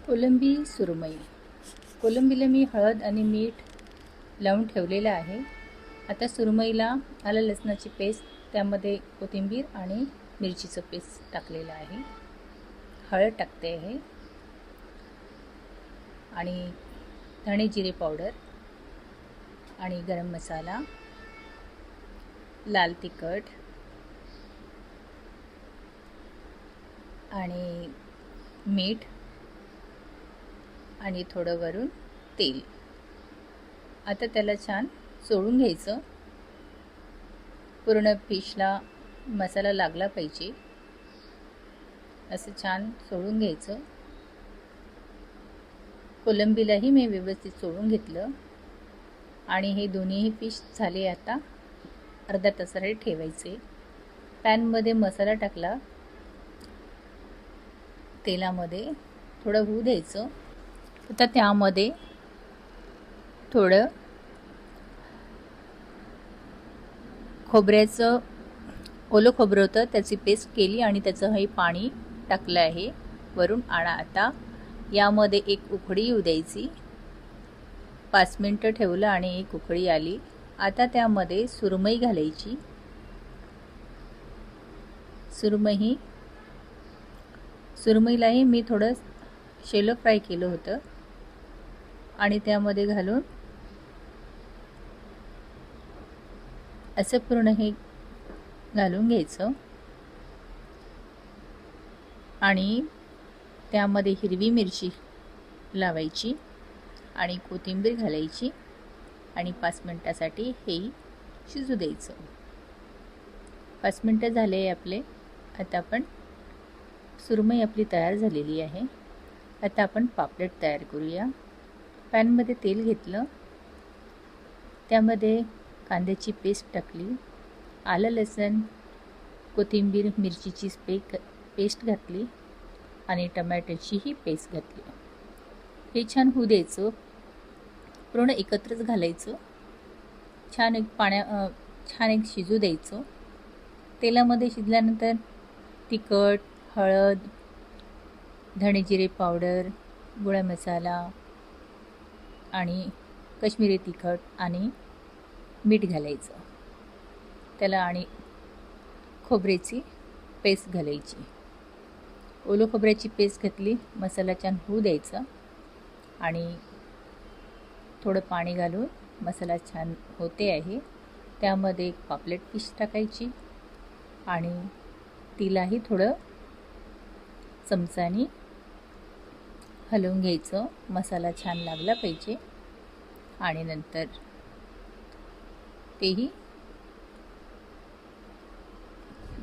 कोलंबी सुरमई. कोलंबीला मी हळद आणि मीठ लावून ठेवलेलं आहे. आता सुरमईला आलं लसणाची पेस्ट, त्यामध्ये कोथिंबीर आणि मिरचीचं पेस्ट टाकलेलं आहे. हळद टाकते आहे आणि धणे जिरे पावडर आणि गरम मसाला, लाल तिखट आणि मीठ आणि थोडं वरून तेल. आता त्याला छान चोळून घ्यायचं. पूर्ण फिशला मसाला लागला पाहिजे असं छान चोळून घ्यायचं. कोलंबीलाही मी व्यवस्थित चोळून घेतलं आणि हे दोन्हीही फिश झाले. आता अर्धा तासासाठी ठेवायचे. पॅनमध्ये मसाला टाकला, तेलामध्ये थोडं होऊ द्यायचं. आता त्यामध्ये थोडं खोबऱ्याचं ओलं खोबरं होतं, त्याची पेस्ट केली आणि त्याचं हे पाणी टाकलं आहे वरून. आता यामध्ये एक उकळी येऊ द्यायची. 5 मिनटं ठेवलं आणि एक उकळी आली. आता त्यामध्ये सुरमई घालायची. सुरमईलाही मी थोडं शेलो फ्राय केलं होतं आणि त्यामध्ये घालून असं पूर्ण हे घालून घ्यायचं आणि त्यामध्ये हिरवी मिरची लावायची आणि कोथिंबीर घालायची आणि 5 मिनटासाठी हे शिजू द्यायचं. 5 मिनटं झाले आपले. आता आपण सुरमई आपली तयार झालेली आहे. आता आपण पापलेट तयार करूया. पॅनमध्ये तेल घेतलं, त्यामध्ये कांद्याची पेस्ट टाकली, आलं लसण कोथिंबीर मिरचीची पेस्ट घातली आणि टमॅटोचीही पेस्ट घातली. हे छान होऊ द्यायचं. पूर्ण एकत्रच घालायचं. छान एक शिजू द्यायचं. तेलामध्ये शिजल्यानंतर तिखट, हळद, धणे जिरे पावडर, गोळा मसाला आणि काश्मीरी तिखट आणि मीठ घालायचं. त्याला आणि खोबऱ्याची पेस्ट घालायची. ओलं खोबऱ्याची पेस्ट घातली. मसाला छान होऊ द्यायचा आणि थोडं पाणी घालून मसाला छान होते आहे. त्यामध्ये एक पापलेट फिश टाकायची आणि तिलाही थोडं चमचानी हलवून घ्यायचं. मसाला छान लागला पाहिजे आणि नंतर तेही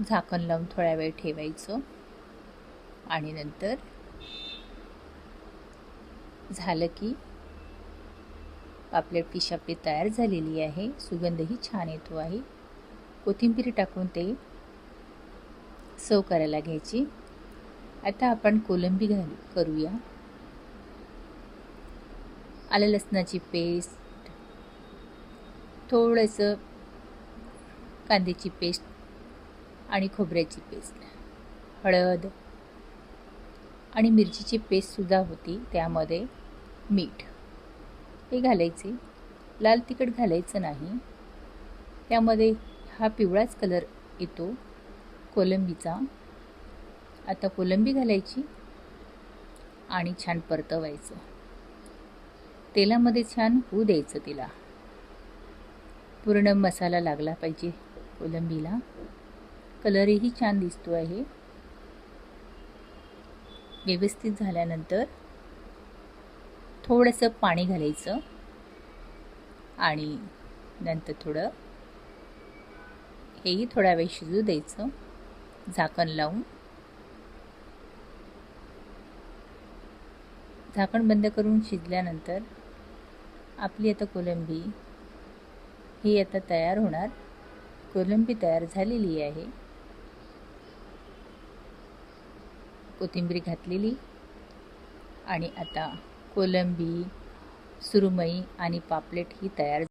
झाकण लावून थोड्या वेळ ठेवायचं आणि नंतर झालं की पापलेट फिश आपली तयार झालेली आहे. सुगंधही छान येतो आहे. कोथिंबीर टाकून ते सर्व करायला घ्यायची. आता आपण कोलंबी करूया. आलं लसणाची पेस्ट, थोडंसं कांद्याची पेस्ट आणि खोबऱ्याची पेस्ट, हळद आणि मिरचीची पेस्टसुद्धा होती. त्यामध्ये मीठ हे घालायचे. लाल तिखट घालायचं नाही. त्यामध्ये हा पिवळाच कलर येतो कोलंबीचा. आता कोलंबी घालायची आणि छान परतवायचं. तेलामध्ये छान होऊ द्यायचं. तिला पूर्ण मसाला लागला पाहिजे कोलंबीला. कलरही छान दिसतो आहे. व्यवस्थित झाल्यानंतर थोडंसं पाणी घालायचं आणि नंतर थोडं हेही थोडा वेळ शिजू द्यायचं झाकण लावून. झाकण बंद करून शिजल्यानंतर आपली आता कोलंबी ही आता तयार होणार. कोलंबी तयार झालेली आहे. कोथिंबीर घातलेली आणि आता कोलंबी, सुरमई आणि पापलेट ही तयार